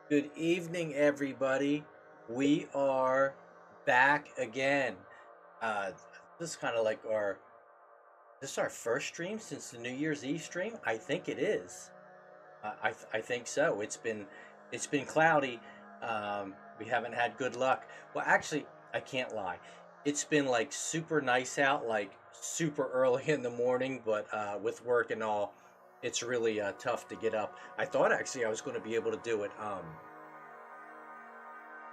Good evening, everybody. We are back again. Uh, this is kind of like this is our first stream since the New Year's Eve stream. I think it is. I think so. It's been cloudy. We haven't had good luck. Well, actually, I can't lie. It's been like super nice out, like super early in the morning. But with work and all, it's really tough to get up. I thought actually I was going to be able to do it.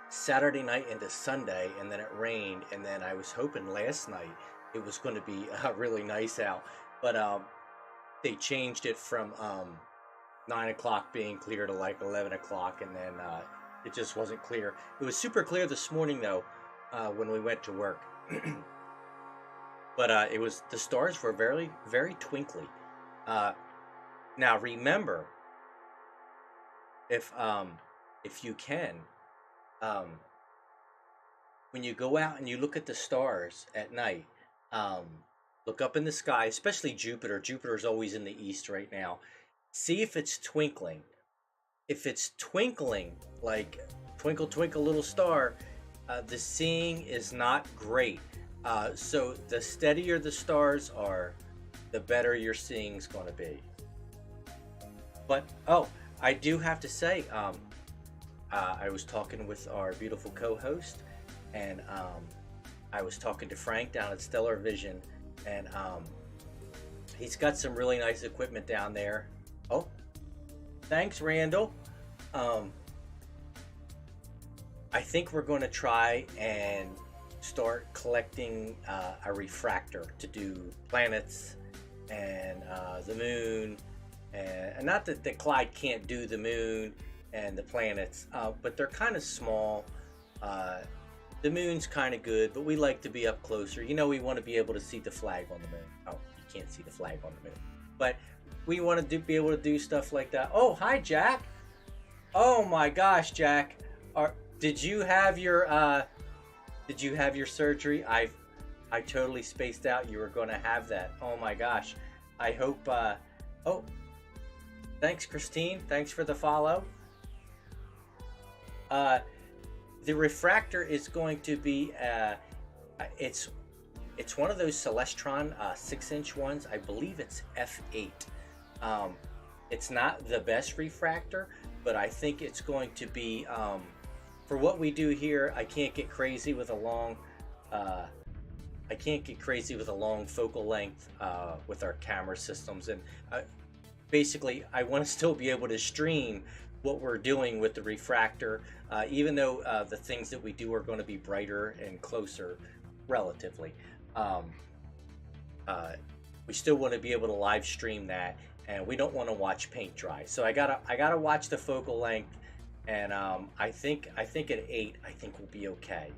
Saturday night into Sunday, and then it rained, and then I was hoping last night it was going to be really nice out, but they changed it from 9 o'clock being clear to like 11 o'clock, and then it just wasn't clear. It was super clear this morning though, when we went to work, but it was the stars were very very twinkly. Uh, Now remember, if if you can. Um, when you go out and you look at the stars at night, um, look up in the sky, especially Jupiter. Jupiter's always in the east right now. See if it's twinkling. If it's twinkling, like twinkle, twinkle, little star, the seeing is not great. So the steadier the stars are, the better your seeing's going to be. But oh, I do have to say, I was talking with our beautiful co-host, and I was talking to Frank down at Stellar Vision, and he's got some really nice equipment down there. Oh, thanks, Randall. Um, I think we're going to try and start collecting a refractor to do planets and the moon, and not that Clyde can't do the moon and the planets, but they're kind of small. Uh, the moon's kind of good, but we like to be up closer. You know, we want to be able to see the flag on the moon. Oh, you can't see the flag on the moon, but we want to be able to do stuff like that. Oh, hi, Jack. Oh my gosh, Jack. Are did you have your surgery? I totally spaced out you were going to have that. Oh my gosh. I hope oh, thanks Christine. Thanks for the follow. Uh, the refractor is going to be it's it's one of those Celestron 6-inch ones. I believe it's F8. Um, it's not the best refractor, but I think it's going to be for what we do here. Uh, I can't get crazy with a long focal length with our camera systems, and basically I want to still be able to stream what we're doing with the refractor, even though the things that we do are going to be brighter and closer relatively. Um, uh, we still want to be able to live stream that, and we don't want to watch paint dry. So I gotta watch the focal length, and I think at 8 I think we'll be okay.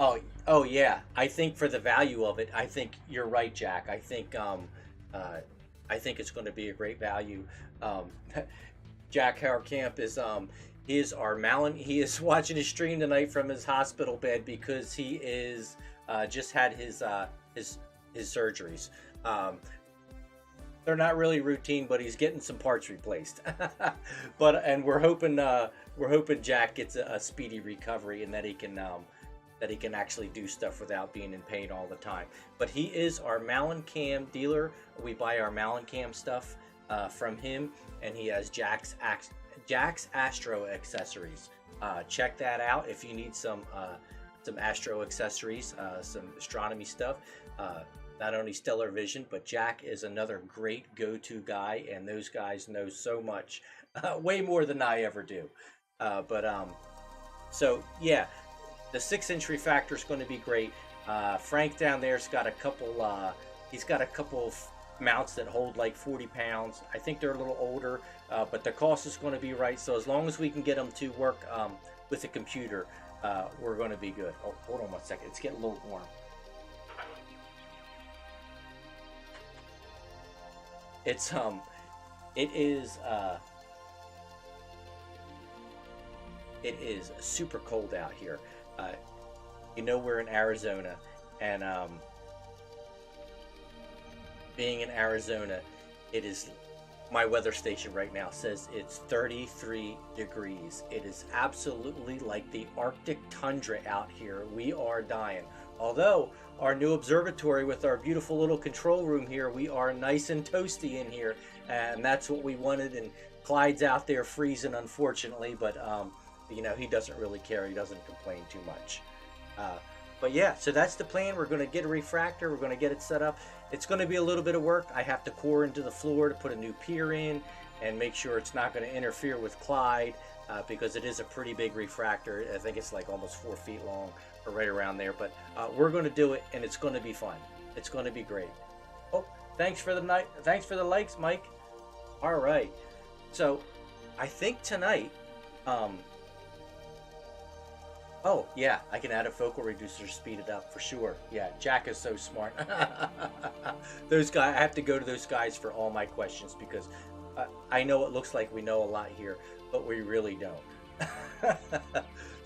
Oh, oh yeah. I think for the value of it, I think you're right, Jack. Uh, I think it's going to be a great value. Um, Jack Hauerkamp is our Malin. He is watching his stream tonight from his hospital bed because he is just had his surgeries. Um, they're not really routine, but he's getting some parts replaced. But and we're hoping Jack gets a speedy recovery and that he can actually do stuff without being in pain all the time. But he is our Cam dealer. We buy our Cam stuff from him, and he has Jack's Astro accessories. Check that out if you need some Astro accessories, some astronomy stuff. Not only Stellar Vision, but Jack is another great go-to guy, and those guys know so much, way more than I ever do. But so yeah, the 6-inch refractor is going to be great. Frank down there's got a couple. He's got a couple of mounts that hold like 40 pounds. I think they're a little older, but the cost is going to be right. So as long as we can get them to work with the computer, we're going to be good. Oh, hold on one second. It's getting a little warm. It's it is it is super cold out here. Uh, we're in Arizona, and being in Arizona, it is my weather station right now says it's 33 degrees. It is absolutely like the Arctic tundra out here. We are dying. Although our new observatory with our beautiful little control room here, we are nice and toasty in here, and that's what we wanted. And Clyde's out there freezing, unfortunately, but you know, he doesn't really care. He doesn't complain too much. But yeah, so that's the plan. We're going to get a refractor. We're going to get it set up. It's going to be a little bit of work. I have to core into the floor to put a new pier in and make sure it's not going to interfere with Clyde, because it is a pretty big refractor. I think it's like almost 4 feet long or right around there. But we're going to do it, and it's going to be fun. It's going to be great. Oh, thanks for the likes, Mike. All right. So I think tonight, oh, yeah, I can add a focal reducer to speed it up for sure. Yeah, Jack is so smart. Those guys, I have to go to those guys for all my questions, because I know it looks like we know a lot here, but we really don't.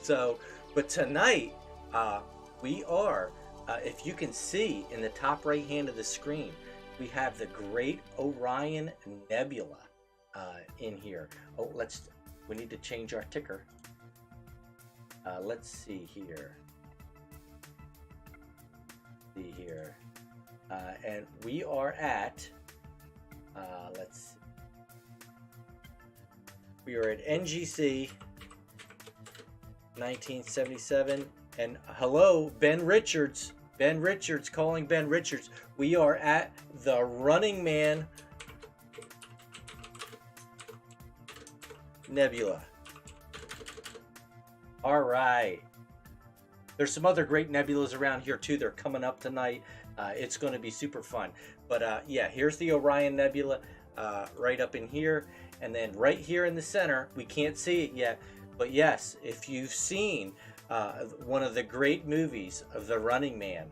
So, but tonight, we are, if you can see in the top right hand of the screen, we have the Great Orion Nebula in here. Oh, we need to change our ticker. Let's see here. And we are at, we are at NGC 1977. And hello, Ben Richards. Ben Richards, calling Ben Richards. We are at the Running Man Nebula. All right. There's some other great nebulas around here too. They're coming up tonight. It's going to be super fun. But yeah, here's the Orion Nebula right up in here. And then right here in the center, we can't see it yet. But yes, if you've seen one of the great movies of The Running Man,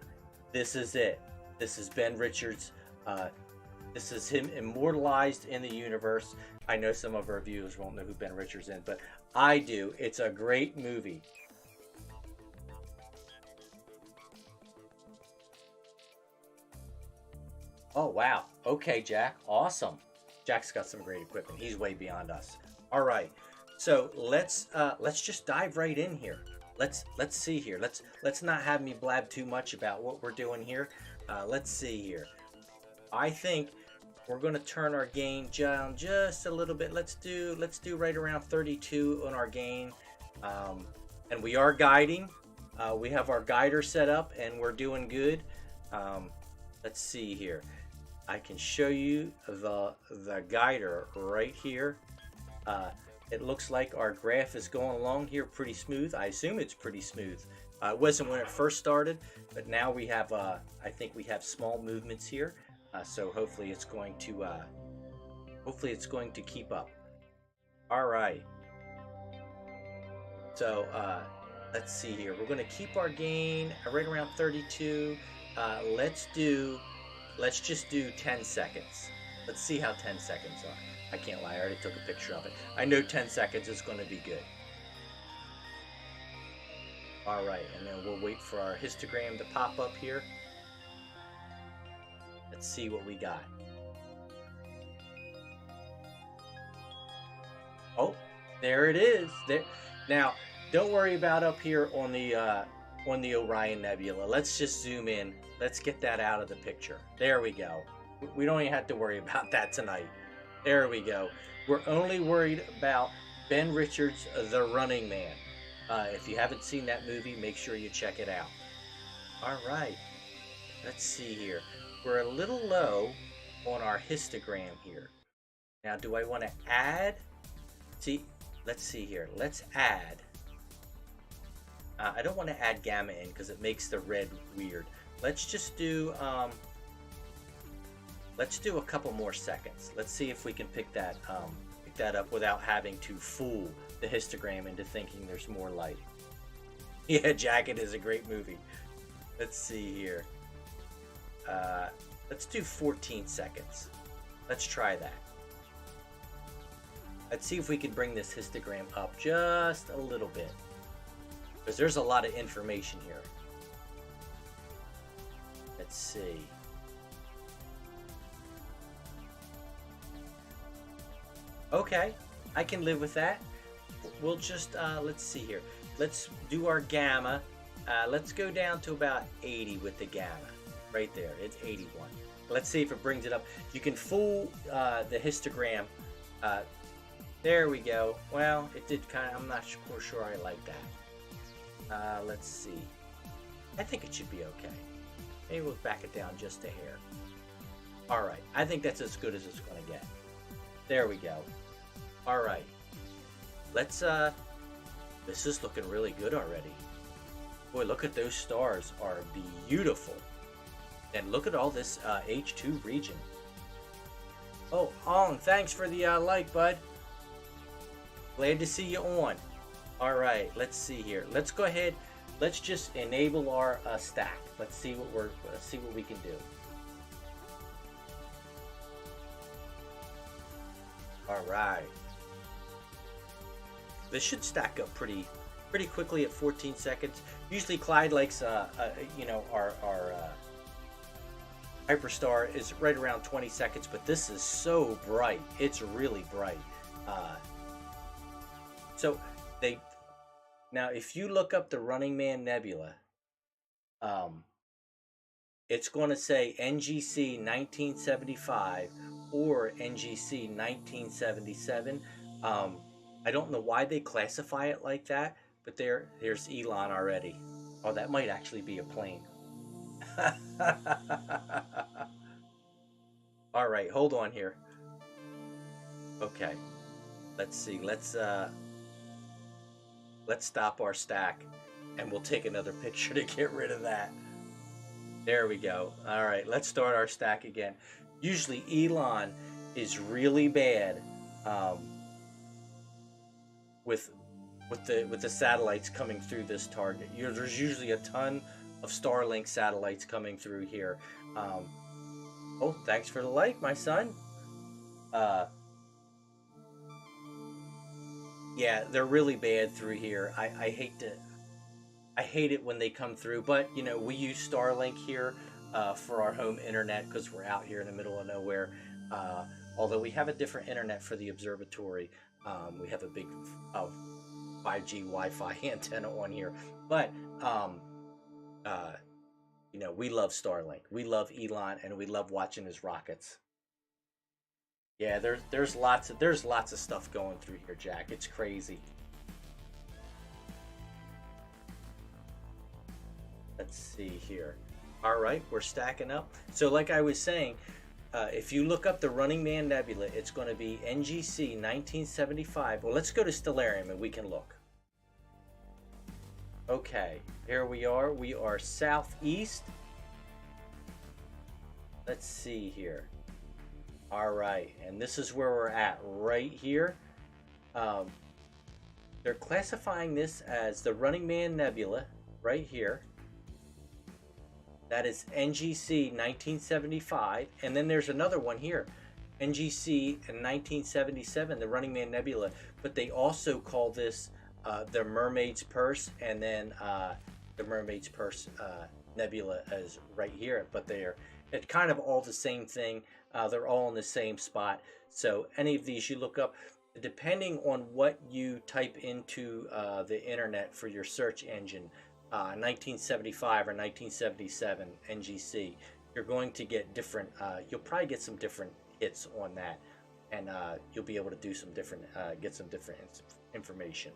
this is it. This is Ben Richards. This is him immortalized in the universe. I know some of our viewers won't know who Ben Richards is, but I do. It's a great movie. Oh, wow. Okay, Jack. Awesome. Jack's got some great equipment. He's way beyond us. All right. So let's just dive right in here. Let's see here. Let's not have me blab too much about what we're doing here. Let's see here. I think we're going to turn our gain down just a little bit. Let's do right around 32 on our gain. And we are guiding. We have our guider set up, and we're doing good. Let's see here. I can show you the guider right here. It looks like our graph is going along here pretty smooth. I assume it's pretty smooth. It wasn't when it first started, but now we have, I think we have small movements here. So hopefully it's going to keep up. All right. So let's see here. We're going to keep our gain right around 32. Let's just do 10 seconds. Let's see how 10 seconds are. I can't lie, I already took a picture of it. I know 10 seconds is going to be good. All right, and then we'll wait for our histogram to pop up here. Let's see what we got. Oh, there it is. There. Now, don't worry about up here on the Orion Nebula. Let's just zoom in. Let's get that out of the picture. There we go. We don't even have to worry about that tonight. There we go. We're only worried about Ben Richards, The Running Man. If you haven't seen that movie, make sure you check it out. All right. Let's see here. We're a little low on our histogram here. Now, do I want to add? See, let's see here. Let's add. I don't want to add gamma in because it makes the red weird. Let's just do a couple more seconds. Let's see if we can pick that up without having to fool the histogram into thinking there's more light. Yeah, Jacket is a great movie. Let's see here. Let's do 14 seconds. Let's try that. Let's see if we can bring this histogram up just a little bit, because there's a lot of information here. Let's see. Okay, I can live with that. We'll just let's see here. Let's do our gamma. Let's go down to about 80 with the gamma. Right there, it's 81. Let's see if it brings it up. You can fool the histogram. Uh, there we go. Well, it did kind of. I'm not sure I like that. Let's see. I think it should be okay. Maybe we'll back it down just a hair. All right, I think that's as good as it's going to get. There we go. All right. Let's this is looking really good already. Boy, look at those stars, are beautiful. And look at all this H2 region. Oh, Ong, thanks for the like, bud. Glad to see you on. All right, let's see here. Let's go ahead. Let's just enable our stack. Let's see what we can do. All right. This should stack up pretty quickly at 14 seconds. Usually Clyde likes you know, our Hyperstar is right around 20 seconds, but this is so bright. It's really bright. So they now, if you look up the Running Man Nebula, it's going to say NGC 1975 or NGC 1977. I don't know why they classify it like that, but there's Elon already. Oh, that might actually be a plane. All right, hold on here. Okay, let's see. Let's stop our stack, and we'll take another picture to get rid of that. There we go. All right, let's start our stack again. Usually Elon is really bad with the satellites coming through this target. There's usually a ton of Starlink satellites coming through here. Oh, thanks for the like, my son. Yeah, they're really bad through here. I hate it when they come through, but you know, we use Starlink here for our home internet because we're out here in the middle of nowhere. Although we have a different internet for the observatory. We have a big 5G Wi-Fi antenna on here, but you know, we love Starlink. We love Elon, and we love watching his rockets. Yeah, there's lots of stuff going through here, Jack. It's crazy. Let's see here. All right, we're stacking up. So like I was saying, if you look up the Running Man Nebula, it's going to be NGC 1975. Well, let's go to Stellarium and we can look. Okay, here we are. We are southeast. Let's see here. All right, and this is where we're at right here. They're classifying this as the Running Man Nebula right here. That is NGC 1975, and then there's another one here, NGC in 1977, the Running Man Nebula. But they also call this the Mermaid's Purse, and then the Mermaid's Purse Nebula is right here. But it's kind of all the same thing. They're all in the same spot. So any of these you look up, depending on what you type into the internet for your search engine. 1975 or 1977 NGC, you're going to get different, you'll probably get some different hits on that, and you'll be able to do some different, get some different information.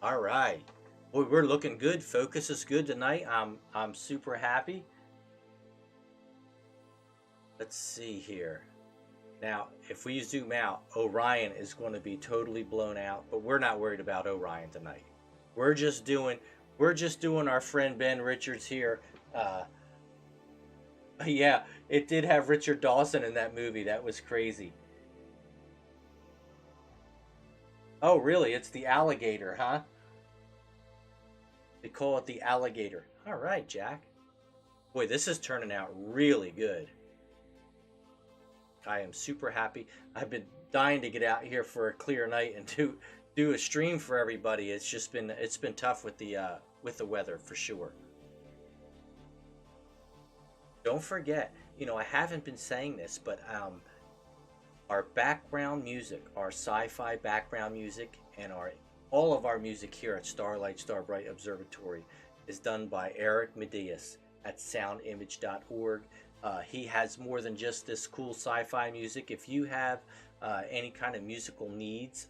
All right, boy, we're looking good. Focus is good tonight. I'm super happy. Let's see here. Now, if we zoom out, Orion is going to be totally blown out, but we're not worried about Orion tonight. We're just doing our friend Ben Richards here. Yeah, it did have Richard Dawson in that movie. That was crazy. Oh, really? It's the alligator, huh? They call it the alligator. All right, Jack. Boy, this is turning out really good. I am super happy. I've been dying to get out here for a clear night and do a stream for everybody. It's been tough with the weather for sure. Don't forget, you know, I haven't been saying this, but Our background music, our sci-fi background music, and our all of our music here at Starlight Starbright Observatory is done by Eric Medias at soundimage.org. He has more than just this cool sci-fi music. If you have any kind of musical needs,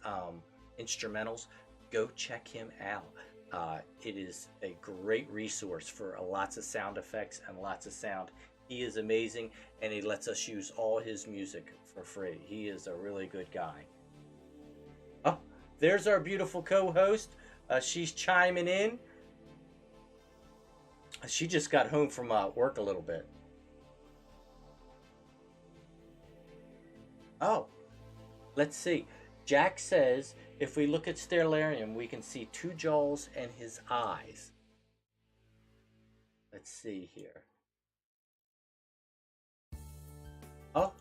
instrumentals, go check him out. It is a great resource for lots of sound effects and lots of sound. He is amazing, and he lets us use all his music for free. He is a really good guy. Oh, there's our beautiful co-host. She's chiming in. She just got home from work a little bit. Oh, let's see. Jack says if we look at Stellarium, we can see two jaws and his eyes. Let's see here. Oh,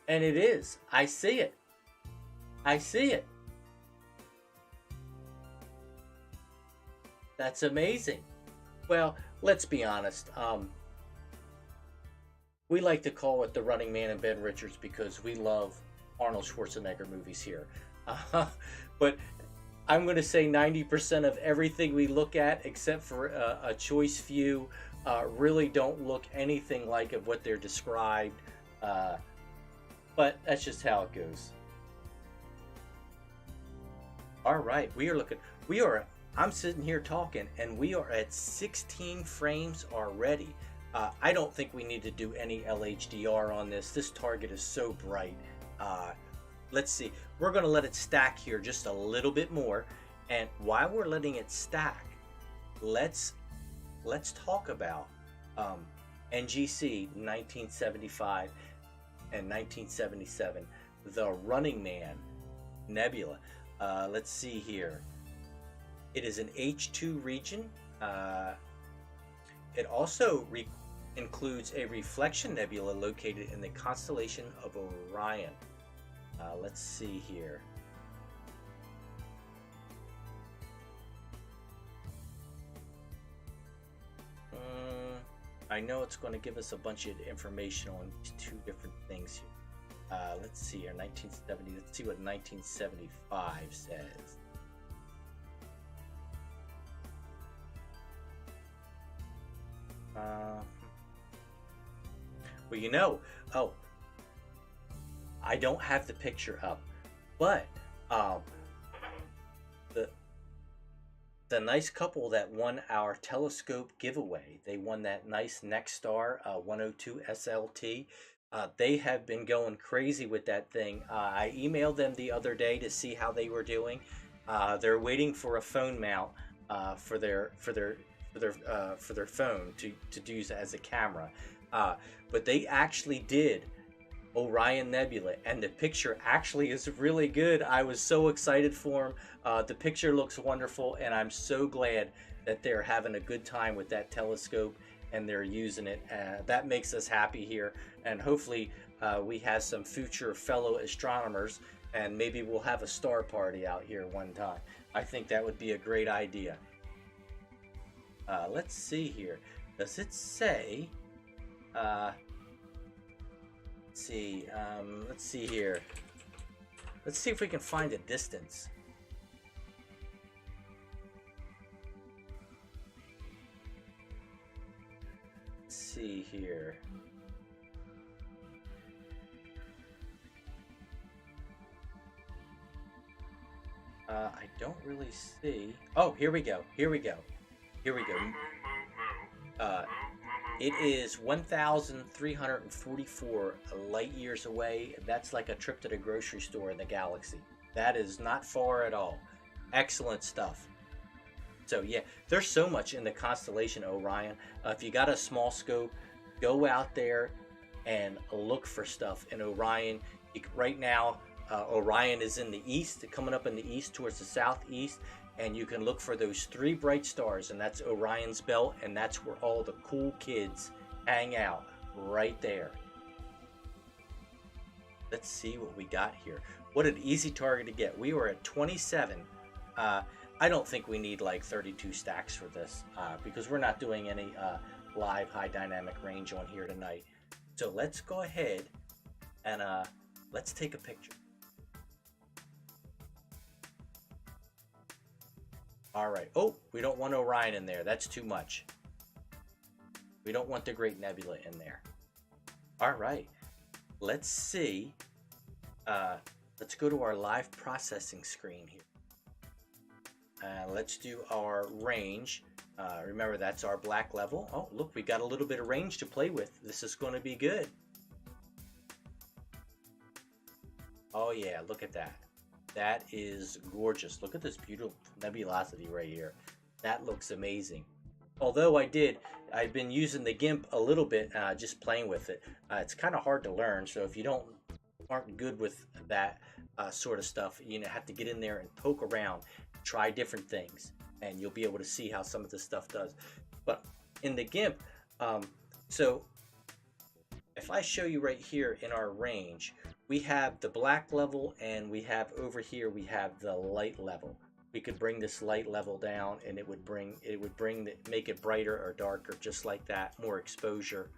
and it is. I see it. I see it. That's amazing. Well, let's be honest. We like to call it The Running Man and Ben Richards because we love Arnold Schwarzenegger movies here. But I'm going to say 90% of everything we look at, except for a choice few, really don't look anything like of what they're described. But that's just how it goes. All right, I'm sitting here talking, and we are at 16 frames already. I don't think we need to do any LHDR on this. This target is so bright. Let's see. We're going to let it stack here just a little bit more. And while we're letting it stack, let's talk about NGC 1975 and 1977, the Running Man Nebula. Let's see here. It is an H2 region. It also includes a reflection nebula located in the constellation of Orion. Let's see here. I know it's going to give us a bunch of information on these two different things here. Let's see here, 1970. Let's see what 1975 says. Well, oh, I don't have the picture up, but the nice couple that won our telescope giveaway, they won that nice Nexstar 102 SLT. They have been going crazy with that thing. I emailed them the other day to see how they were doing. They're waiting for a phone mount for their phone to use as a camera. But they actually did Orion Nebula, and the picture actually is really good. I was so excited for them. The picture looks wonderful, and I'm so glad that they're having a good time with that telescope and they're using it. That makes us happy here, and hopefully we have some future fellow astronomers, and maybe we'll have a star party out here one time. I think that would be a great idea. Let's see here. Does it say? Let's see here. Let's see if we can find a distance. Let's see here. I don't really see. Oh, here we go. Here we go. Here we go. It is 1,344 light years away. That's like a trip to the grocery store in the galaxy. That is not far at all. Excellent stuff. So yeah, there's so much in the constellation Orion. If you got a small scope, go out there and look for stuff in Orion. Right now, Orion is in the east, coming up in the east towards the southeast. And you can look for those three bright stars, and that's Orion's belt, and that's where all the cool kids hang out, right there. Let's see what we got here. What an easy target to get. We were at 27. I don't think we need like 32 stacks for this because we're not doing any live high dynamic range on here tonight. So let's go ahead And let's take a picture. All right. Oh, we don't want Orion in there. That's too much. We don't want the Great Nebula in there. All right. Let's see. Let's go to our live processing screen here. Let's do our range. Remember, that's our black level. Oh, look, we got a little bit of range to play with. This is going to be good. Oh yeah, look at that. That is gorgeous. Look at this beautiful nebulosity right here. That looks amazing. Although I've been using the GIMP a little bit, just playing with it. It's kind of hard to learn, so if you aren't good with that sort of stuff, you have to get in there and poke around, try different things, and you'll be able to see how some of this stuff does. But in the GIMP, so if I show you right here in our range, we have the black level, and we have over here we have the light level. We could bring this light level down, and it would make it brighter or darker, just like that, more exposure.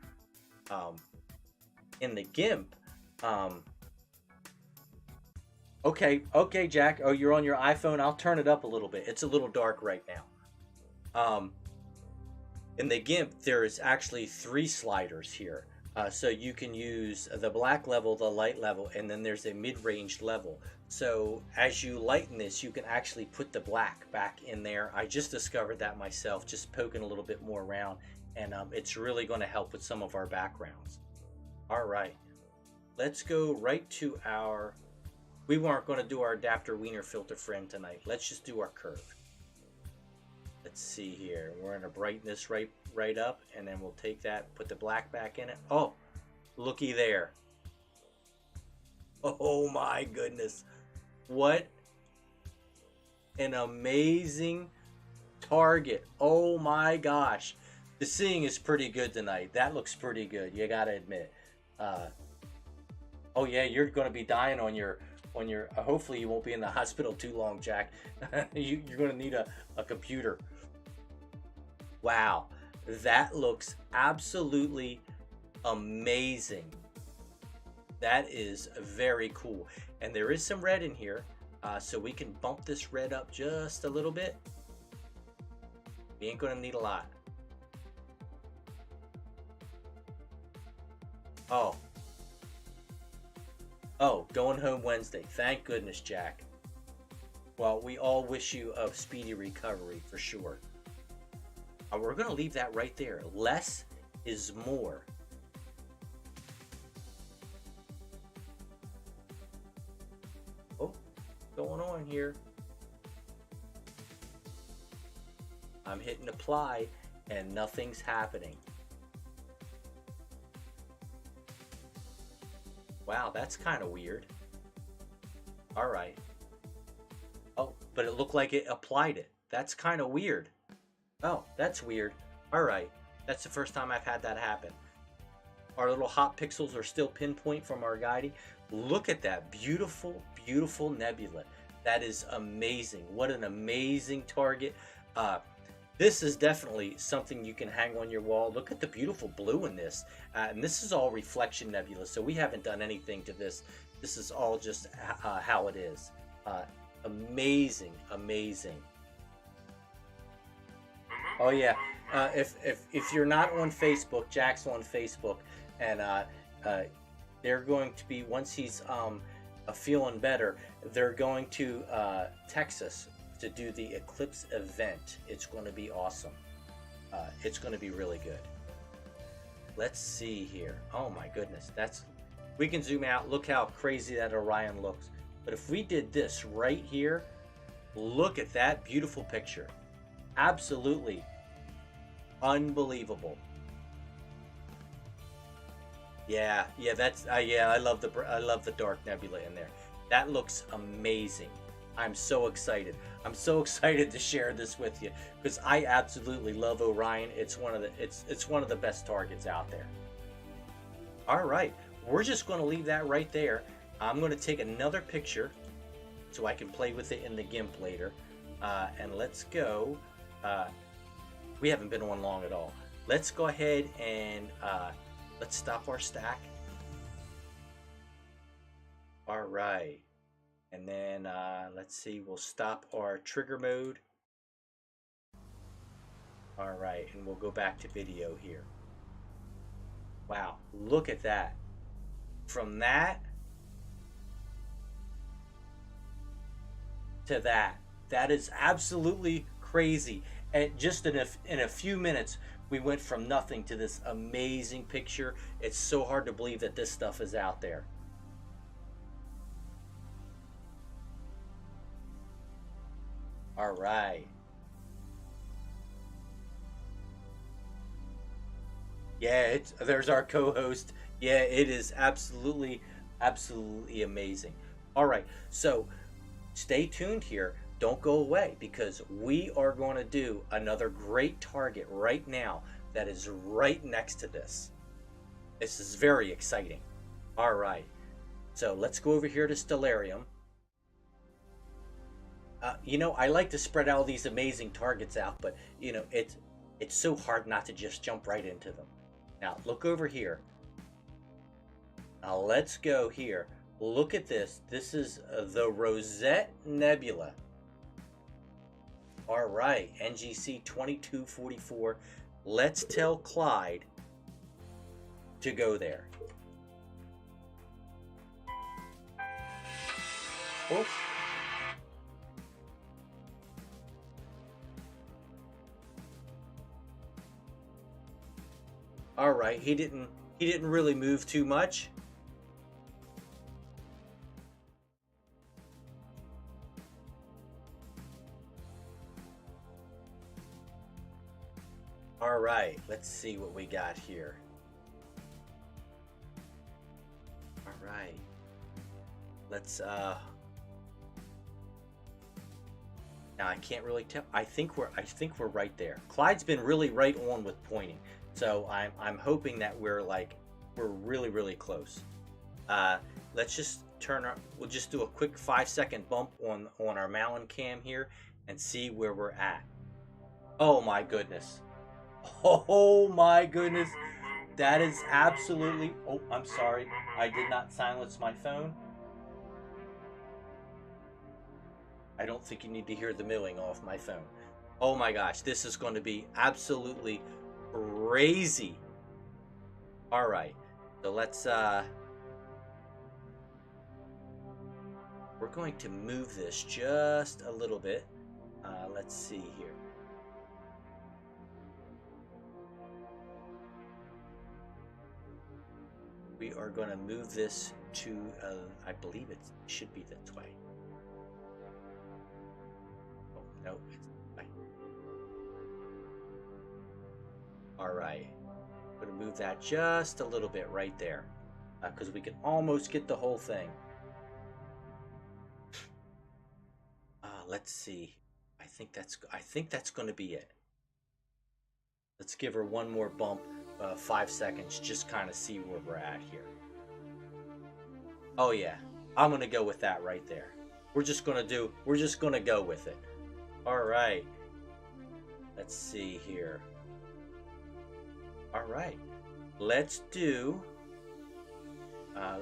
In the GIMP, okay, Jack. Oh, you're on your iPhone. I'll turn it up a little bit. It's a little dark right now. In the GIMP, there is actually 3 sliders here. So you can use the black level, the light level, and then there's a mid-range level. So as you lighten this, you can actually put the black back in there. I just discovered that myself, just poking a little bit more around, and it's really going to help with some of our backgrounds. All right, let's go right to our, we weren't going to do our adapter Wiener filter friend tonight. Let's just do our curve. Let's see here. We're going to brighten this right up, and then we'll take that, put the black back in it. Oh, looky there. Oh my goodness. What an amazing target. Oh my gosh. The seeing is pretty good tonight. That looks pretty good, you gotta admit. Oh yeah, you're going to be dying on your hopefully you won't be in the hospital too long, Jack. You're going to need a computer. Wow, that looks absolutely amazing. That is very cool. And there is some red in here, so we can bump this red up just a little bit. We ain't going to need a lot. Oh, going home Wednesday. Thank goodness, Jack. Well, we all wish you a speedy recovery for sure. We're going to leave that right there. Less is more. Oh, going on here. I'm hitting apply and nothing's happening. Wow, that's kind of weird. All right. Oh, but it looked like it applied it. That's kind of weird. Oh, that's weird. All right. That's the first time I've had that happen. Our little hot pixels are still pinpoint from our guiding. Look at that beautiful, beautiful nebula. That is amazing. What an amazing target. This is definitely something you can hang on your wall. Look at the beautiful blue in this. And this is all reflection nebula, so we haven't done anything to this. This is all just how it is. Amazing, amazing. Oh yeah. If you're not on Facebook, Jack's on Facebook, and they're going to be, once he's feeling better, they're going to Texas to do the eclipse event. It's going to be awesome. It's going to be really good. Let's see here. Oh my goodness, we can zoom out. Look how crazy that Orion looks. But if we did this right here, look at that beautiful picture. Absolutely unbelievable. Yeah, that's yeah. I love the dark nebula in there. That looks amazing. I'm so excited. I'm so excited to share this with you because I absolutely love Orion. It's one of the best targets out there. All right, we're just going to leave that right there. I'm going to take another picture so I can play with it in the GIMP later. And let's go. We haven't been on long at all. Let's go ahead and let's stop our stack. All right. And then let's see, we'll stop our trigger mode. All right, and we'll go back to video here. Wow, look at that. From that to that. That is absolutely crazy. And just in a few minutes, we went from nothing to this amazing picture. It's so hard to believe that this stuff is out there. All right. Yeah, there's our co-host. Yeah, it is absolutely amazing. All right. So stay tuned here. Don't go away because we are going to do another great target right now that is right next to this. This is very exciting. All right. So let's go over here to Stellarium. I like to spread all these amazing targets out, but it's so hard not to just jump right into them. Now look over here. Now let's go here. Look at this. This is the Rosette Nebula. All right, NGC 2244. Let's tell Clyde to go there. Oh. All right, he didn't really move too much. All right, let's see what we got here. All right. Let's now I can't really tell. I think we're right there. Clyde's been really right on with pointing. So I'm hoping that we're really close. Let's just we'll just do a quick 5-second bump on our Malin cam here and see where we're at. Oh my goodness. Oh my goodness. That is absolutely, oh, I'm sorry. I did not silence my phone. I don't think you need to hear the milling off my phone. Oh my gosh, this is going to be absolutely crazy. All right, so let's we're going to move this just a little bit. Let's see here. We are going to move this to I believe it should be this way. Oh no, it's this way. All right, I'm going to move that just a little bit right there because we can almost get the whole thing. Let's see. I think that's going to be it. Let's give her one more bump, 5 seconds, just kind of see where we're at here. Oh yeah, I'm going to go with that right there. We're just going to go with it. All right. Let's see here. All right. Let's do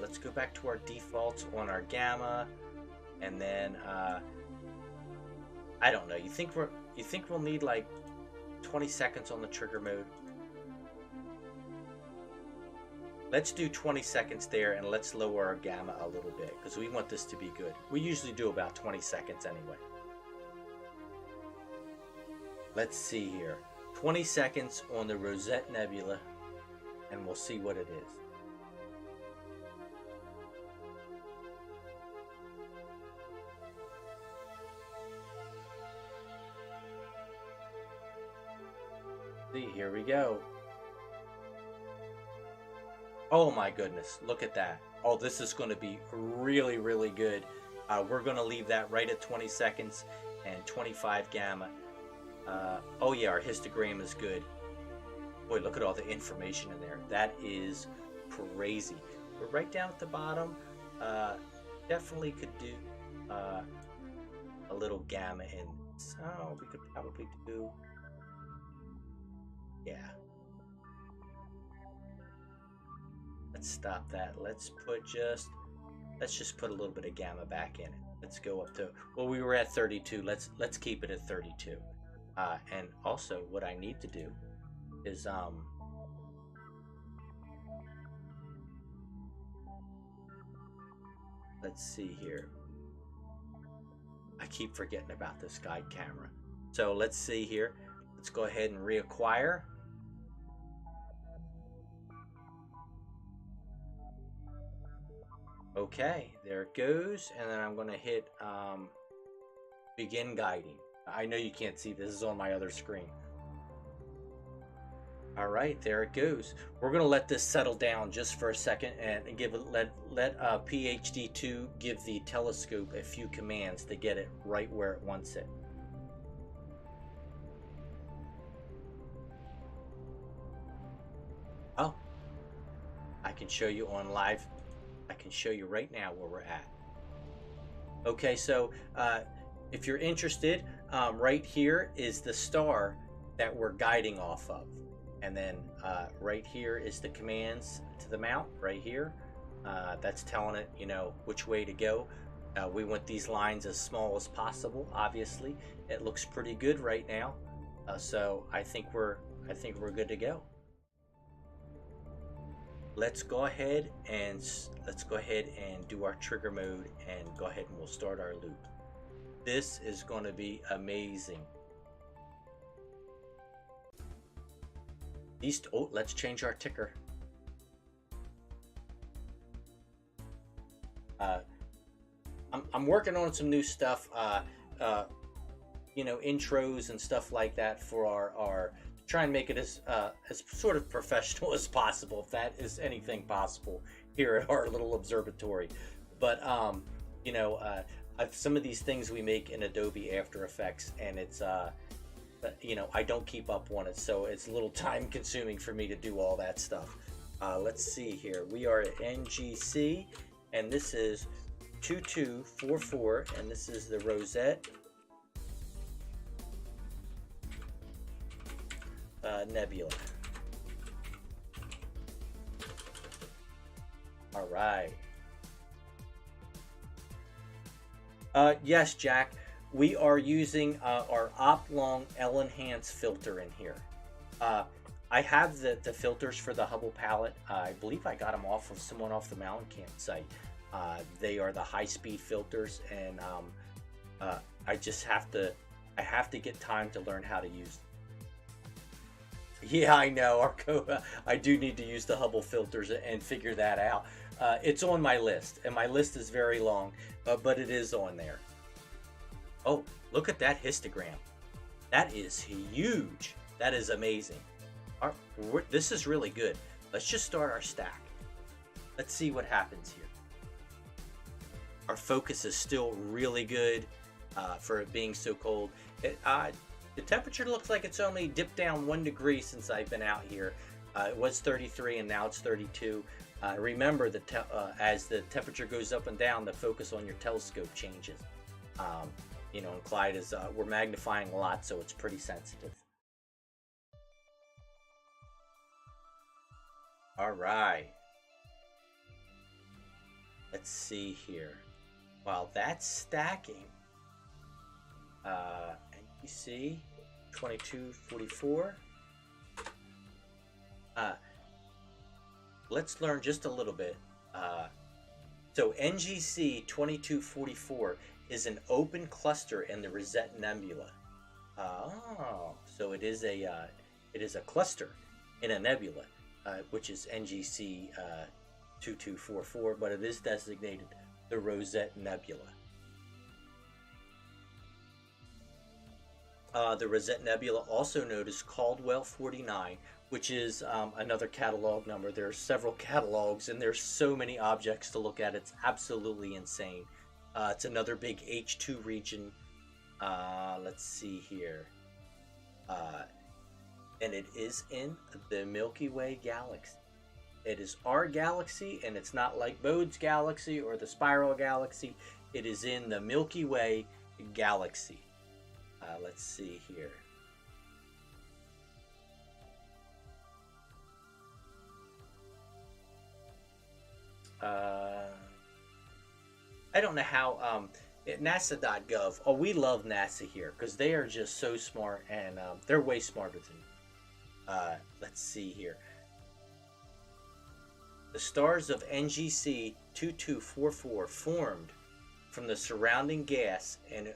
let's go back to our defaults on our gamma, and then I don't know. You think we'll need like 20 seconds on the trigger mode? Let's do 20 seconds there, and let's lower our gamma a little bit because we want this to be good. We usually do about 20 seconds anyway. Let's see here. 20 seconds on the Rosette Nebula, and we'll see what it is. See, here we go. Oh my goodness, look at that. Oh, this is going to be really good. We're going to leave that right at 20 seconds and 25 gamma. Oh yeah, our histogram is good. Boy, look at all the information in there. That is crazy. We're right down at the bottom. Definitely could do a little gamma in. So we could probably do, yeah. Let's stop that. Let's put just let's just put a little bit of gamma back in it. Let's go up to, well, we were at 32. Let's keep it at 32. And also what I need to do is let's see here. I keep forgetting about this guide camera. So let's see here. Let's go ahead and reacquire. Okay, there it goes. And then I'm going to hit begin guiding. I know you can't see this is on my other screen. All right, there it goes. We're going to let this settle down just for a second and give it, let PhD2 give the telescope a few commands to get it right where it wants it. Oh, I can show you on live. I can show you right now where we're at. Okay, so if you're interested, right here is the star that we're guiding off of. And then right here is the commands to the mount right here. That's telling it, you know, which way to go. We want these lines as small as possible. Obviously, it looks pretty good right now. So I think we're good to go. Let's go ahead and do our trigger mode and go ahead and we'll start our loop. This is going to be amazing. Let's change our ticker. I'm working on some new stuff, you know, intros and stuff like that for our try and make it as sort of professional as possible, if that is anything possible here at our little observatory. But you know, some of these things we make in Adobe After Effects, and it's you know, I don't keep up on it, so it's a little time consuming for me to do all that stuff. Let's see here. We are at NGC, and this is 2244, and this is the Rosette Nebula. All right. Yes, Jack. We are using our Oplong L-Enhance filter in here. I have the filters for the Hubble palette. I believe I got them off of someone off the Mountain Camp site. They are the high-speed filters, and I just have to get time to learn how to use them. Yeah, I know, Arco. I do need to use the Hubble filters and figure that out. It's on my list, and my list is very long, but it is on there. Oh, look at that histogram. That is huge. That is amazing. This is really good. Let's just start our stack. Let's see what happens here. Our focus is still really good for it being so cold. The temperature looks like it's only dipped down 1 degree since I've been out here. It was 33 and now it's 32. Remember that as the temperature goes up and down, the focus on your telescope changes. You know, and Clyde is, we're magnifying a lot, so it's pretty sensitive. All right. Let's see here. While that's stacking, and you see 2244. Let's learn just a little bit. So NGC 2244 is an open cluster in the Rosette Nebula. Oh, so it is a cluster in a nebula, which is NGC 2244, but it is designated the Rosette Nebula. The Rosette Nebula, also known as Caldwell 49, which is another catalog number. There are several catalogs, and there's so many objects to look at. It's absolutely insane. It's another big H2 region. Let's see here. And it is in the Milky Way galaxy. It is our galaxy, and it's not like Bode's galaxy or the Spiral galaxy. It is in the Milky Way galaxy. Let's see here. I don't know how at NASA.gov. Oh, we love NASA here because they are just so smart, and they're way smarter than. Let's see here. The stars of NGC 2244 formed from the surrounding gas and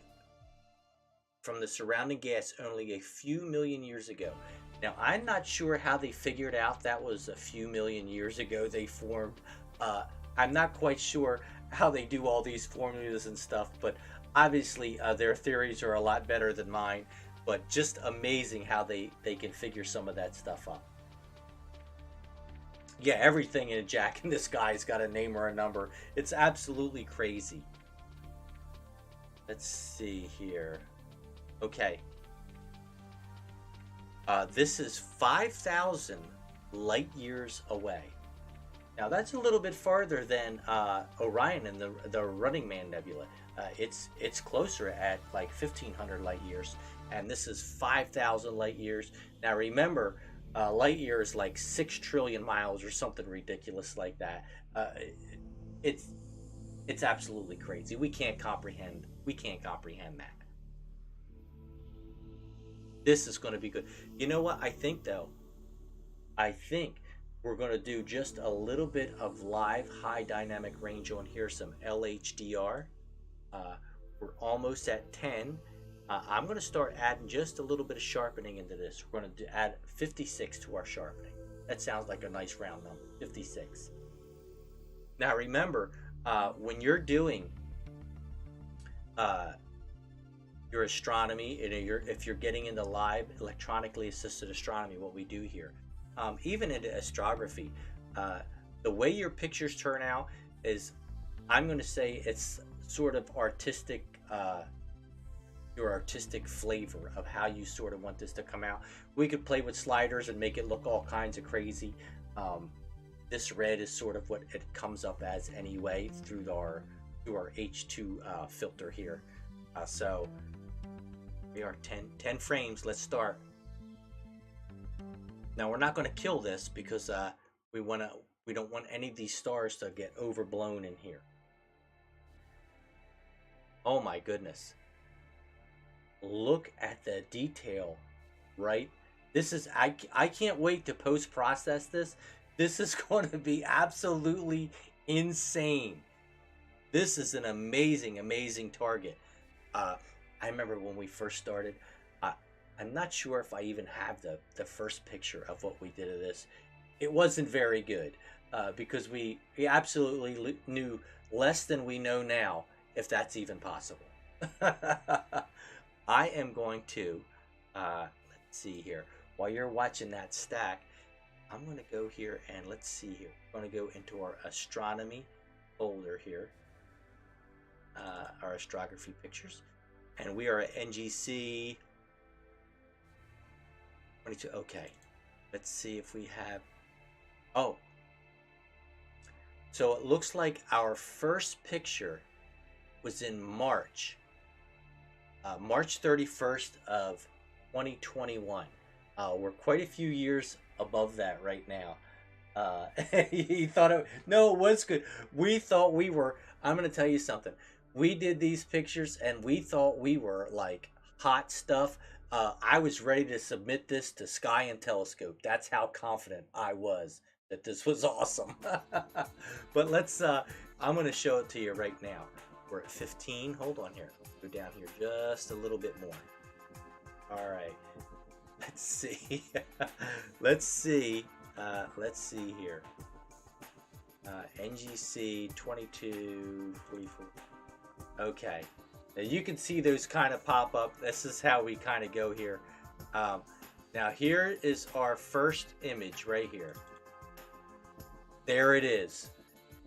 from the surrounding gas only a few million years ago. Now, I'm not sure how they figured out that was a few million years ago they formed. Uh, I'm not quite sure how they do all these formulas and stuff, but obviously their theories are a lot better than mine. But just amazing how they can figure some of that stuff up. Yeah, everything in Jack in the Sky's got a name or a number. It's absolutely crazy. Let's see here. Okay. This is 5,000 light years away. Now that's a little bit farther than Orion and the Running Man Nebula. It's closer at like 1,500 light years, and this is 5,000 light years. Now remember, light year is like 6 trillion miles or something ridiculous like that. It's it's absolutely crazy. We can't comprehend that. This is going to be good. You know what? I think though. I think we're going to do just a little bit of live high dynamic range on here, some LHDR. Uh, we're almost at 10. I'm going to start adding just a little bit of sharpening into this. We're going to add 56 to our sharpening. That sounds like a nice round number, 56. Now remember, when you're doing uh, your astronomy, and if you're getting into live electronically assisted astronomy, what we do here, even into astrography, the way your pictures turn out is, I'm going to say it's sort of artistic, your artistic flavor of how you sort of want this to come out. We could play with sliders and make it look all kinds of crazy. This red is sort of what it comes up as anyway through our H2 filter here. So we are 10 frames. Let's start. Now we're not going to kill this because we don't want any of these stars to get overblown in here. Oh my goodness. Look at the detail, right? This is, I can't wait to post-process this. This is going to be absolutely insane. This is an amazing, amazing target. I remember when we first started, I'm not sure if I even have the first picture of what we did of this. It wasn't very good because we absolutely knew less than we know now, if that's even possible. I am going to, let's see here, while you're watching that stack, I'm going to go here and let's see here. We're going to go into our astronomy folder here, our astrography pictures, and we are at NGC 22. Okay, let's see if we have, oh, so it looks like our first picture was in March 31st of 2021. We're quite a few years above that right now. He thought no, it was good. We thought we were, I'm going to tell you something. We did these pictures and we thought we were like hot stuff. I was ready to submit this to Sky and Telescope. That's how confident I was that this was awesome. But let's, I'm going to show it to you right now. We're at 15. Hold on here. Let's go down here just a little bit more. All right. Let's see. Let's see. Let's see here. NGC 2244. Okay. Now you can see those kind of pop up. This is how we kind of go here. Now here is our first image right here. There it is.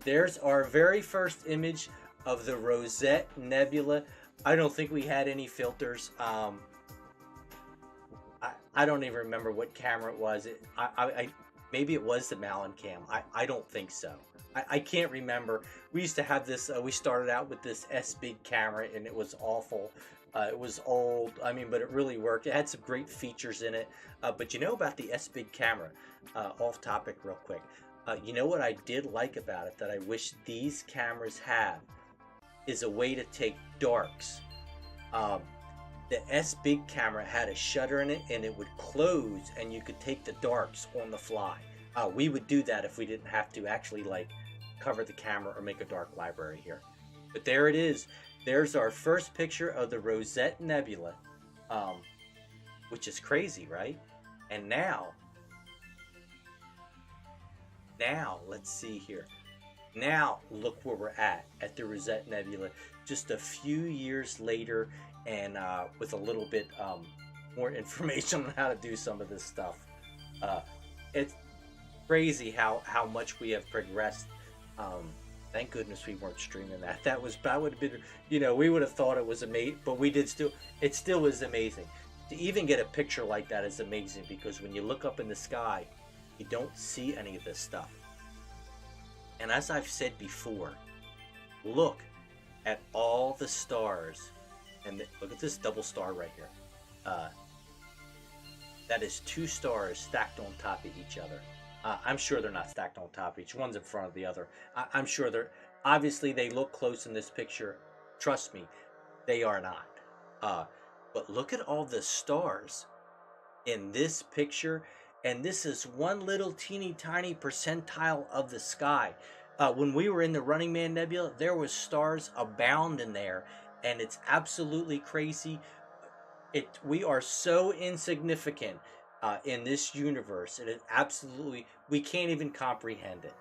There's our very first image of the Rosette Nebula. I don't think we had any filters. I don't even remember what camera it was. Maybe it was the Malin Cam. I don't think so. I can't remember. We used to have this, we started out with this S-Big camera and it was awful. It was old, I mean, but it really worked. It had some great features in it. But you know about the S-Big camera, off topic real quick. You know what I did like about it that I wish these cameras have? is a way to take darks. Um, the S Big camera had a shutter in it, and it would close, and you could take the darks on the fly. We would do that if we didn't have to actually like cover the camera or make a dark library here. But there it is. There's our first picture of the Rosette Nebula, which is crazy, right? And now let's see here. Now look where we're at the Rosette Nebula, just a few years later, and with a little bit more information on how to do some of this stuff. It's crazy how much we have progressed. Thank goodness we weren't streaming that. That would have been, we would have thought it was amazing, but it still is amazing. To even get a picture like that is amazing, because when you look up in the sky, you don't see any of this stuff. And as I've said before, look at all the stars, and look at this double star right here. That is 2 stars stacked on top of each other. I'm sure they're not stacked on top of each. One's in front of the other. I'm sure obviously they look close in this picture. Trust me, they are not. But look at all the stars in this picture, and this is one little teeny tiny percentile of the sky. When we were in the Running Man Nebula, there was stars abound in there, and it's absolutely crazy. We are so insignificant in this universe. It is absolutely, we can't even comprehend it.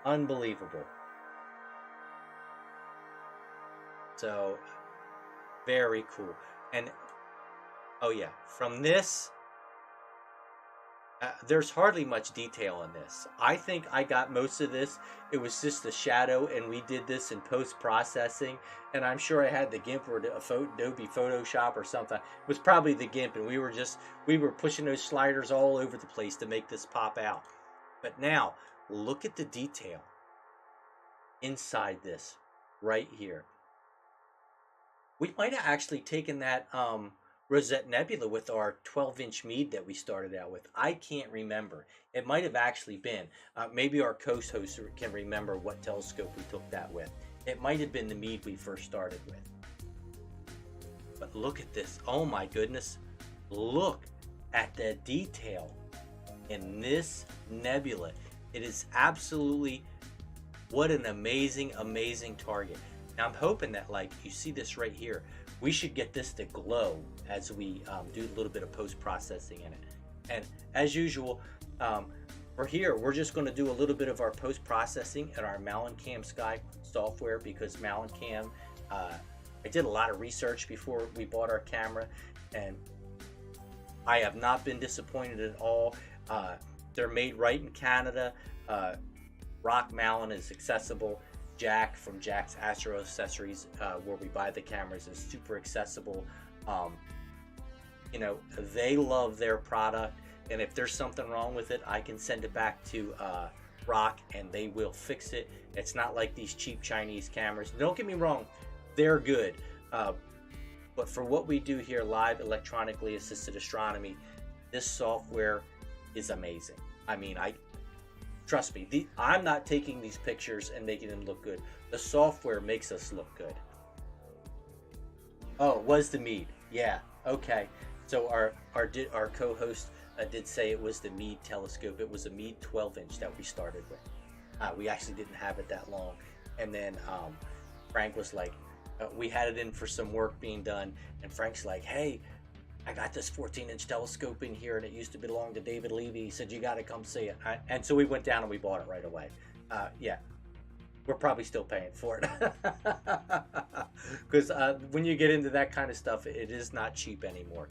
Unbelievable. So very cool. And oh yeah, from this, there's hardly much detail in this. I think I got most of this. It was just the shadow, and we did this in post-processing, and I'm sure I had the GIMP or Adobe Photoshop or something. It was probably the GIMP, and we were pushing those sliders all over the place to make this pop out. But now, look at the detail inside this right here. We might have actually taken that Rosette Nebula with our 12-inch Meade that we started out with. I can't remember. It might have actually been. Maybe our co-host can remember what telescope we took that with. It might have been the Meade we first started with. But look at this. Oh my goodness. Look at the detail in this nebula. It is absolutely, what an amazing, amazing target. Now I'm hoping that, like, you see this right here, we should get this to glow as we do a little bit of post-processing in it. And as usual, for here, we're just going to do a little bit of our post-processing in our Malincam Sky software, because Malincam, I did a lot of research before we bought our camera, and I have not been disappointed at all. They're made right in Canada. Rock Malin is accessible. Jack from Jack's Astro Accessories, where we buy the cameras, is super accessible. They love their product, and if there's something wrong with it, I can send it back to Rock and they will fix it. It's not like these cheap Chinese cameras. Don't get me wrong, they're good, but for what we do here, live electronically assisted astronomy, this software is amazing. I mean, trust me, I'm not taking these pictures and making them look good. The software makes us look good. Oh, it was the Meade. Yeah, okay. So our co-host did say it was the Meade telescope. It was a Meade 12-inch that we started with. We actually didn't have it that long. And then Frank was like, we had it in for some work being done, and Frank's like, hey, I got this 14-inch telescope in here, and it used to belong to David Levy. He said, you got to come see it. And so we went down and we bought it right away. Yeah, we're probably still paying for it. Because when you get into that kind of stuff, it is not cheap anymore.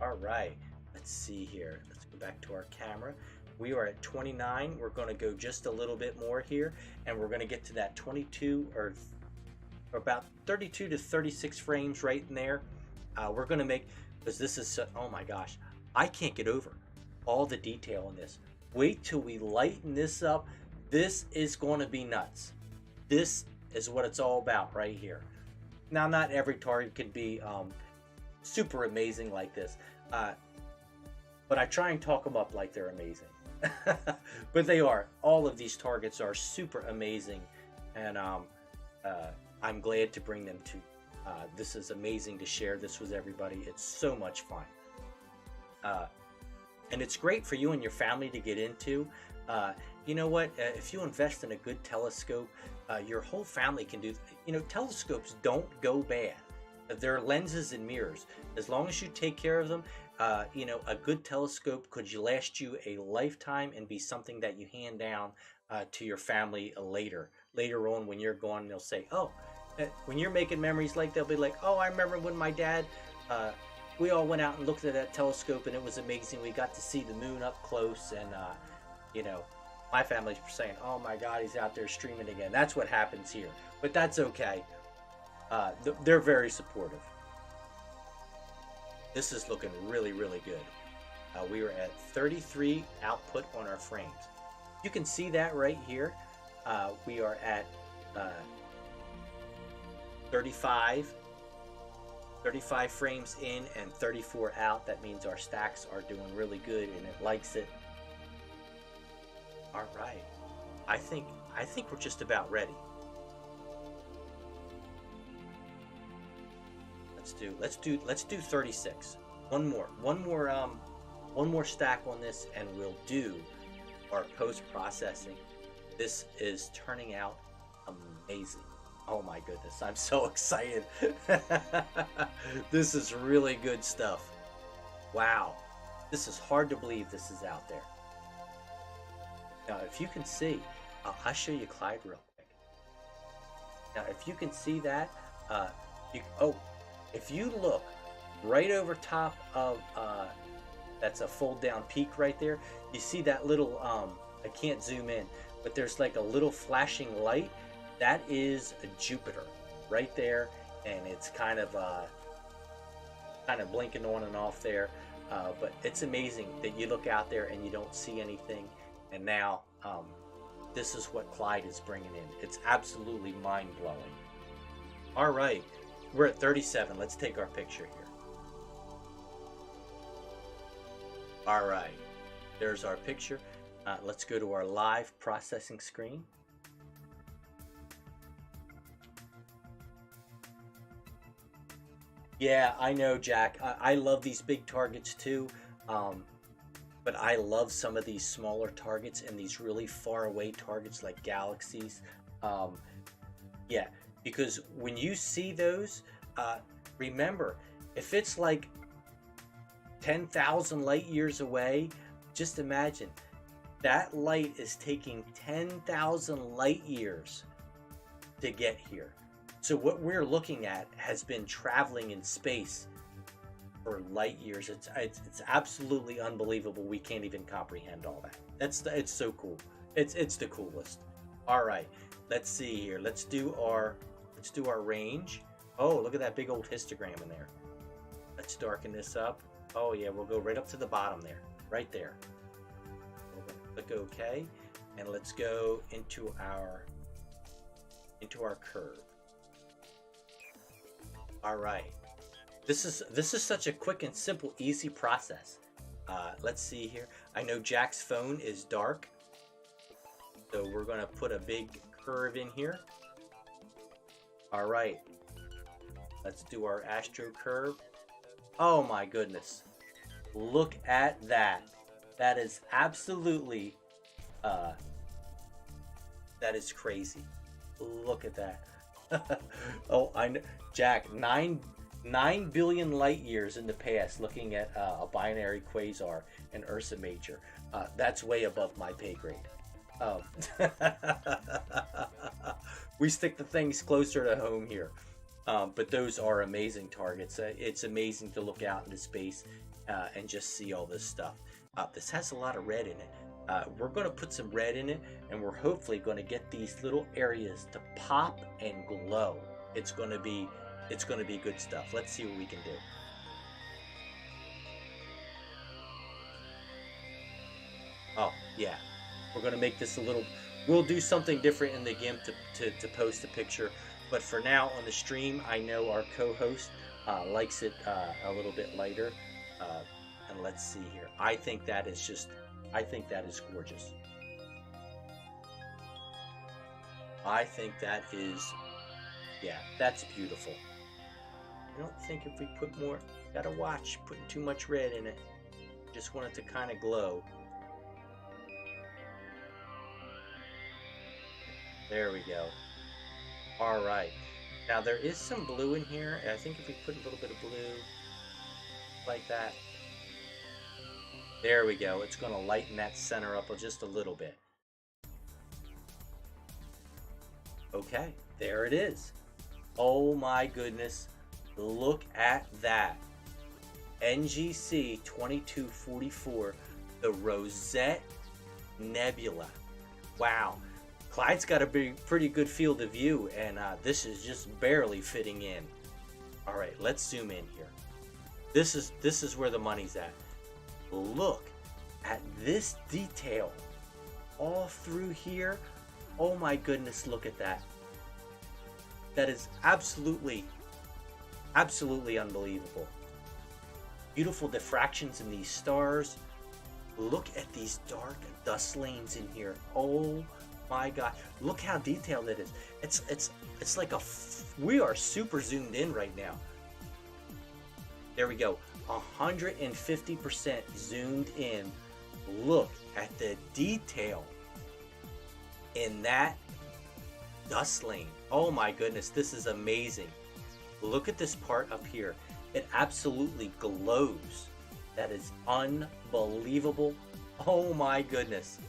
All right, let's see here. Let's go back to our camera. We are at 29. We're going to go just a little bit more here, and we're going to get to that 22 or about 32 to 36 frames right in there. We're going to make, because this is, oh my gosh, I can't get over all the detail in this. Wait till we lighten this up. This is going to be nuts. This is what it's all about right here. Now, not every target can be super amazing like this, but I try and talk them up like they're amazing. But they are. All of these targets are super amazing, and uh, I'm glad to bring them to. This is amazing to share this with everybody. It's so much fun. Uh, and it's great for you and your family to get into. Uh, you know what? If you invest in a good telescope, your whole family can do. Telescopes don't go bad. They're lenses and mirrors. As long as you take care of them, a good telescope could last you a lifetime and be something that you hand down to your family later. Later on, when you're gone, they'll say, "Oh," when you're making memories, like they'll be like, "Oh, I remember when my dad." We all went out and looked at that telescope, and it was amazing. We got to see the moon up close, and you know, my family's saying, "Oh my God, he's out there streaming again." That's what happens here, but that's okay. They're very supportive. This is looking really, really good. We are at 33 output on our frames. You can see that right here. We are at uh, 35 frames in and 34 out. That means our stacks are doing really good and it likes it. All right. I think we're just about ready. Let's do 36. One more stack on this and we'll do our post-processing. This is turning out amazing. Oh my goodness, I'm so excited. This is really good stuff. Wow. This is hard to believe this is out there. Now, if you can see, I'll show you Clyde real quick. Now, if you can see that, if you look right over top of, that's a fold down peak right there, you see that little, I can't zoom in, but there's like a little flashing light. That is a Jupiter right there, and it's kind of blinking on and off there. But it's amazing that you look out there and you don't see anything. And now this is what Clyde is bringing in. It's absolutely mind-blowing. All right, we're at 37. Let's take our picture here. All right, there's our picture. Let's go to our live processing screen. Yeah, I know, Jack. I love these big targets too, but I love some of these smaller targets and these really far away targets like galaxies. Yeah, because when you see those, remember, if it's like 10,000 light years away, just imagine that light is taking 10,000 light years to get here. So what we're looking at has been traveling in space for light years. It's absolutely unbelievable. We can't even comprehend all that. It's so cool. It's the coolest. All right, let's see here. Let's do our range. Oh, look at that big old histogram in there. Let's darken this up. Oh yeah, we'll go right up to the bottom there, right there. Click OK, and let's go into our curve. All right, this is such a quick and simple, easy process. Let's see here. I know Jack's phone is dark, so we're gonna put a big curve in here. All right, let's do our astro curve. Oh my goodness, look at that. That is absolutely, that is crazy. Look at that. Oh, I know, Jack, 9 billion light years in the past looking at a binary quasar and Ursa Major. That's way above my pay grade. We stick the things closer to home here. But those are amazing targets. It's amazing to look out into space and just see all this stuff. This has a lot of red in it. We're going to put some red in it, and we're hopefully going to get these little areas to pop and glow. It's going to be good stuff. Let's see what we can do. Oh yeah, we're going to make this a little. We'll do something different in the GIMP to post a picture, but for now on the stream, I know our co-host likes it a little bit lighter. And let's see here. I think that is just I think that is gorgeous. I think that is, yeah, that's beautiful. I don't think if we put more, gotta watch putting too much red in it. Just want it to kind of glow. There we go. All right. Now there is some blue in here. I think if we put a little bit of blue like that, there we go. It's going to lighten that center up just a little bit. Okay, there it is. Oh my goodness. Look at that. NGC 2244, the Rosette Nebula. Wow. Clyde's got a pretty good field of view, and this is just barely fitting in. All right, let's zoom in here. This is where the money's at. Look at this detail all through here. Oh my goodness, look at that. That is absolutely unbelievable. Beautiful diffractions in these stars. Look at these dark dust lanes in here. Oh my God, look how detailed it is. It's like we are super zoomed in right now. There we go, 150% zoomed in. Look at the detail in that dust lane. Oh my goodness, this is amazing. Look at this part up here. It absolutely glows. That is unbelievable. Oh my goodness.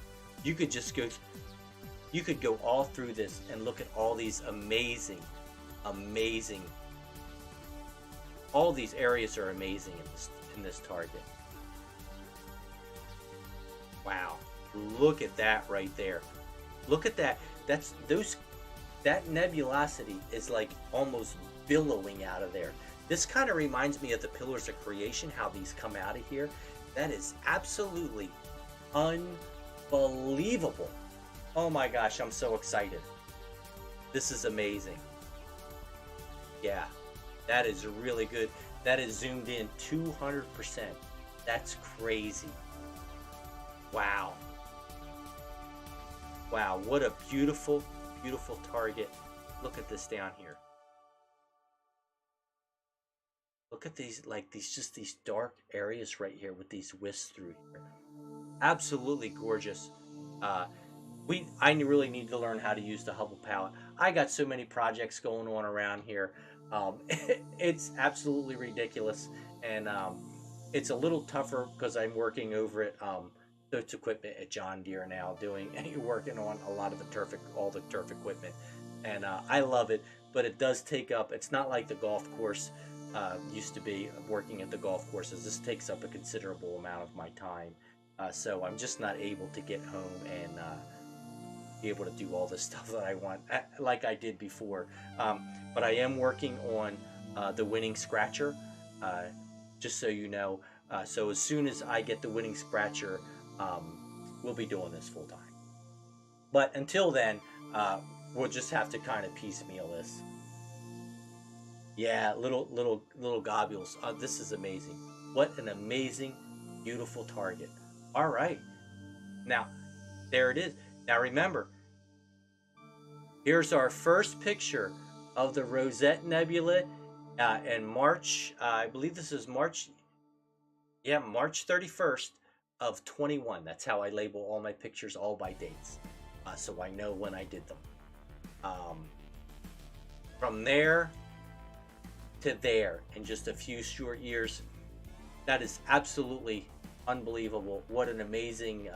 You could go all through this and look at all these amazing, all these areas are amazing in this target. Wow, look at that right there. Look at that. That nebulosity is like almost billowing out of there. This kind of reminds me of the Pillars of Creation, how these come out of here. That is absolutely unbelievable. Oh my gosh, I'm so excited. This is amazing. Yeah, that is really good. That is zoomed in 200%. That's crazy. Wow. Wow, what a beautiful, beautiful target. Look at this down here. Look at these, just these dark areas right here with these wisps through here. Absolutely gorgeous. I really need to learn how to use the Hubble palette. I got so many projects going on around here. It's absolutely ridiculous, and it's a little tougher because I'm working over at Totes Equipment at John Deere now, working on a lot of all the turf equipment, and I love it. But it does take up. It's not like the golf course used to be. Working at the golf courses, this takes up a considerable amount of my time. So I'm just not able to get home and be able to do all this stuff that I want like I did before. But I am working on the winning scratcher, just so you know. So as soon as I get the winning scratcher, we'll be doing this full time. But until then, we'll just have to kind of piecemeal this. Yeah, little globules. This is amazing. What an amazing, beautiful target. All right, now there it is. Now remember, here's our first picture of the Rosette Nebula in March. I believe this is March. Yeah, March 31st of 21. That's how I label all my pictures, all by dates, so I know when I did them. From there to there in just a few short years, that is absolutely unbelievable. What an amazing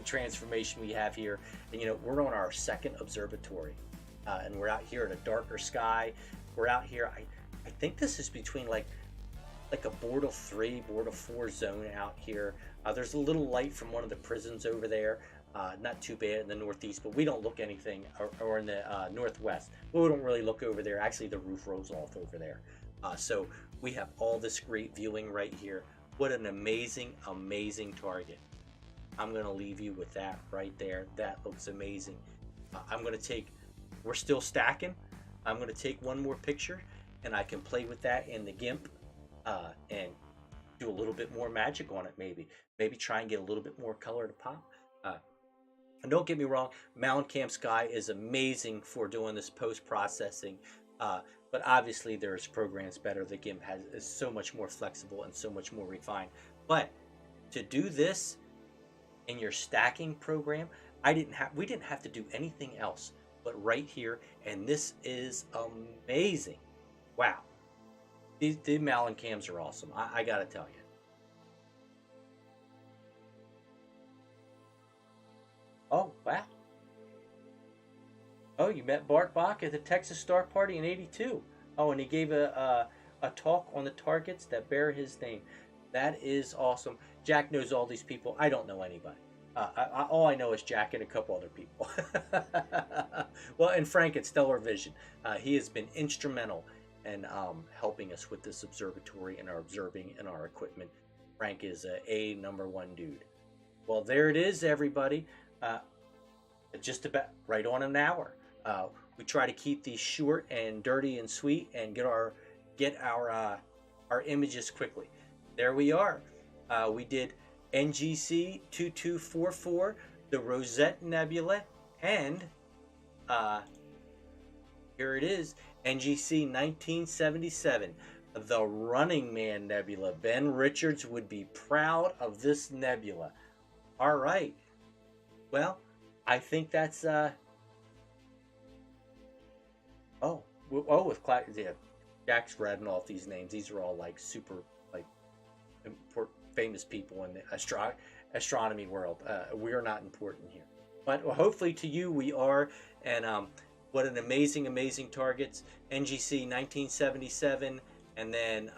transformation we have here. And we're on our second observatory, and we're out here in a darker sky. We're out here, I think this is between like a Bortle 3, Bortle 4 zone out here. There's a little light from one of the prisons over there. Not too bad in the northeast, but we don't look anything, or in the northwest. We don't really look over there. Actually, the roof rolls off over there. So we have all this great viewing right here. What an amazing, amazing target. I'm going to leave you with that right there. That looks amazing. We're still stacking. I'm going to take one more picture, and I can play with that in the GIMP and do a little bit more magic on it, maybe try and get a little bit more color to pop. And don't get me wrong, Camp Sky is amazing for doing this post processing, but obviously there's programs better. The GIMP is so much more flexible and so much more refined. But to do this in your stacking program, we didn't have to do anything else but right here, and this is amazing. Wow, the Cams are awesome. I gotta tell you. Oh, wow. Oh, you met Bart Bach at the Texas Star Party in '82. Oh, and he gave a talk on the targets that bear his name. That is awesome. Jack knows all these people. I don't know anybody. All I know is Jack and a couple other people. Well, and Frank at Stellar Vision. He has been instrumental in helping us with this observatory and our observing and our equipment. Frank is a #1 dude. Well, there it is, everybody. Just about right on an hour. We try to keep these short and dirty and sweet and get our images quickly. There we are. We did NGC 2244, the Rosette Nebula, and here it is, NGC 1977, the Running Man Nebula. Ben Richards would be proud of this nebula. All right. Well, I think that's with yeah, Jack's reading off these names. These are all like super like important, famous people in the astronomy world. We are not important here, but hopefully to you we are. And what an amazing targets. NGC 1977, and then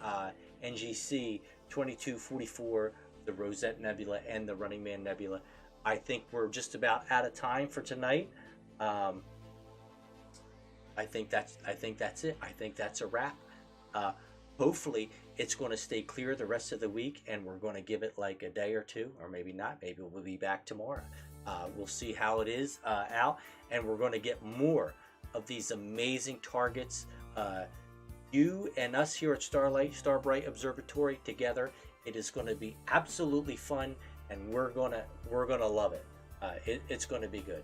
NGC 2244, the Rosette Nebula and the Running Man Nebula. I think we're just about out of time for tonight. I think that's it. I think that's a wrap. Hopefully it's going to stay clear the rest of the week, and we're going to give it like a day or two, or maybe not. Maybe we'll be back tomorrow. We'll see how it is out, and we're going to get more of these amazing targets. You and us here at Starbright Observatory together. It is going to be absolutely fun, and we're gonna love it. It's going to be good.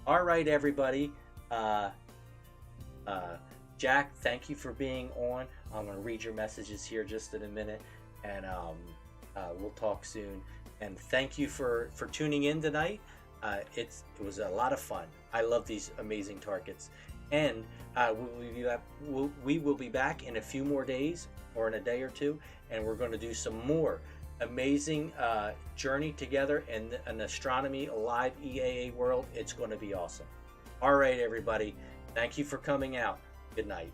All right, everybody. Jack, thank you for being on. I'm going to read your messages here just in a minute, and we'll talk soon. And thank you for tuning in tonight. It was a lot of fun. I love these amazing targets. And we will be back in a few more days, or in a day or two, and we're going to do some more amazing journey together in an astronomy live EAA world. It's going to be awesome. All right, everybody. Thank you for coming out. Good night.